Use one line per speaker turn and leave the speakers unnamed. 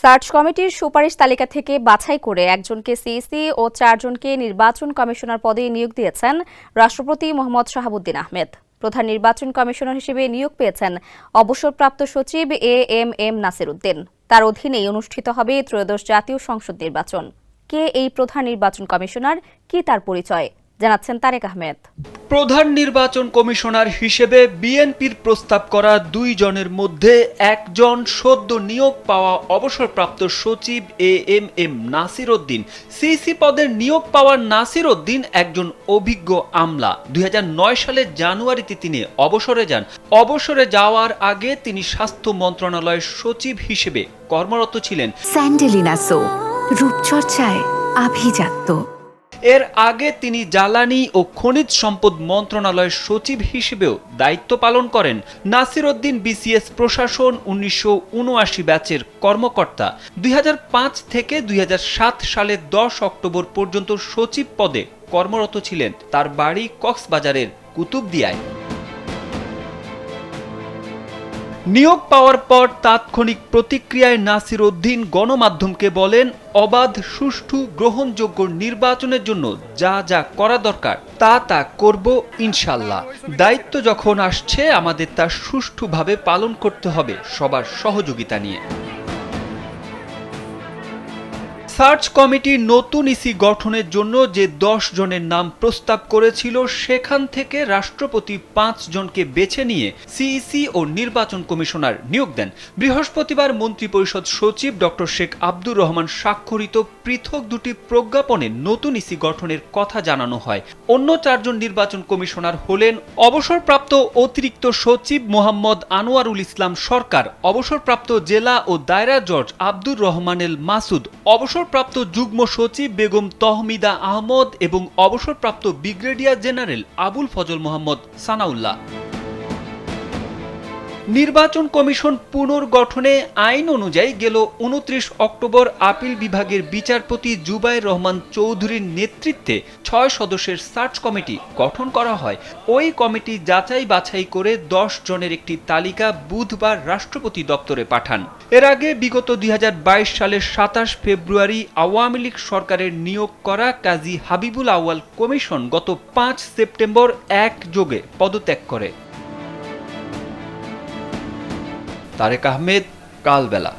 Search কমিটির সুপারিশ তালিকা থেকে বাছাই করে একজনকে সিইসি ও ৪ জনকে নির্বাচন কমিশনার পদে নিয়োগ দিয়েছেন রাষ্ট্রপতি মোহাম্মদ শাহাবুদ্দিন আহমেদ। প্রধান নির্বাচন কমিশনার হিসেবে নিয়োগ পেয়েছেন অবসরপ্রাপ্ত সচিব এএমএম নাসির উদ্দিন। তার অধীনেই অনুষ্ঠিত হবে ত্রয়োদশ জাতীয় সংসদ নির্বাচন। কে এই প্রধান নির্বাচন কমিশনার, কি তার পরিচয়, জানাচ্ছেন তারেক আহমেদ।
প্রধান নির্বাচন কমিশনার হিসেবে বিএনপির প্রস্তাব করা ২ জনের মধ্যে একজন সদ্য নিয়োগ পাওয়া অবসরপ্রাপ্ত সচিব এএমএম নাসির উদ্দিন। সিইসি পদের নিয়োগ পাওয়া নাসির উদ্দিন একজন অভিজ্ঞ আমলা। ২০০৯ সালের জানুয়ারিতে তিনি অবসরে যান। অবসরে যাওয়ার আগে তিনি স্বাস্থ্য মন্ত্রণালয়ের সচিব হিসেবে কর্মরত ছিলেন।
স্যান্ডেলিনা সো, রূপচর্চায় আভিজাত্য।
এর আগে তিনি জ্বালানি ও খনিজ সম্পদ মন্ত্রণালয়ের সচিব হিসেবেও দায়িত্ব পালন করেন। নাসির উদ্দিন বিসিএস প্রশাসন ১৯৭৯ ব্যাচের কর্মকর্তা। ২০০৫ থেকে ২০০৭ সালের ১০ অক্টোবর পর্যন্ত সচিব পদে কর্মরত ছিলেন। তার বাড়ি কক্সবাজারের কুতুবদিয়ায়। নিয়োগ পাওয়ার পর তাৎক্ষণিক প্রতিক্রিয়ায় নাসির উদ্দিন গণমাধ্যমকে বলেন, অবাধ, সুষ্ঠু, গ্রহণযোগ্য নির্বাচনের জন্য যা যা করা দরকার তা করব ইনশাল্লাহ। দায়িত্ব যখন আসছে আমাদের তা সুষ্ঠুভাবে পালন করতে হবে, সবার সহযোগিতা নিয়ে। সার্চ কমিটি নতুন ইসি গঠনের জন্য যে ১০ জনের নাম প্রস্তাব করেছিল সেখান থেকে রাষ্ট্রপতি ৫ জনকে বেছে নিয়ে সিইসি ও নির্বাচন কমিশনার নিয়োগ দেন। বৃহস্পতিবার মন্ত্রিপরিষদ সচিব ডক্টর শেখ আব্দুর রহমান স্বাক্ষরিত পৃথক দুটি প্রজ্ঞাপনে নতুন ইসি গঠনের কথা জানানো হয়। অন্য ৪ জন নির্বাচন কমিশনার হলেন অবসরপ্রাপ্ত অতিরিক্ত সচিব মোহাম্মদ আনোয়ারুল ইসলাম সরকার, অবসরপ্রাপ্ত জেলা ও দায়রা জজ আব্দুর রহমানেল মাসুদ, অবসরপ্রাপ্ত যুগ্ম সচিব বেগম তহমিদা আহমদ এবং অবসরপ্রাপ্ত ব্রিগেডিয়ার জেনারেল আবুল ফজল মোহাম্মদ সানাউল্লাহ। নির্বাচন কমিশন পুনর্গঠনে আইন অনুযায়ী গেল ২৯ অক্টোবর আপিল বিভাগের বিচারপতি জুবায়ের রহমান চৌধুরীর নেতৃত্বে ৬ সদস্যের সার্চ কমিটি গঠন করা হয়। ওই কমিটি যাচাই বাছাই করে ১০ জনের একটি তালিকা বুধবার রাষ্ট্রপতি দপ্তরে পাঠান। এর আগে বিগত ২০২২ সালের ২৭ ফেব্রুয়ারি আওয়ামী লীগ সরকারের নিয়োগ করা কাজী হাবিবুল আউয়াল কমিশন গত ৫ সেপ্টেম্বর একযোগে পদত্যাগ করে। তারেক আহমেদ, কালবেলা।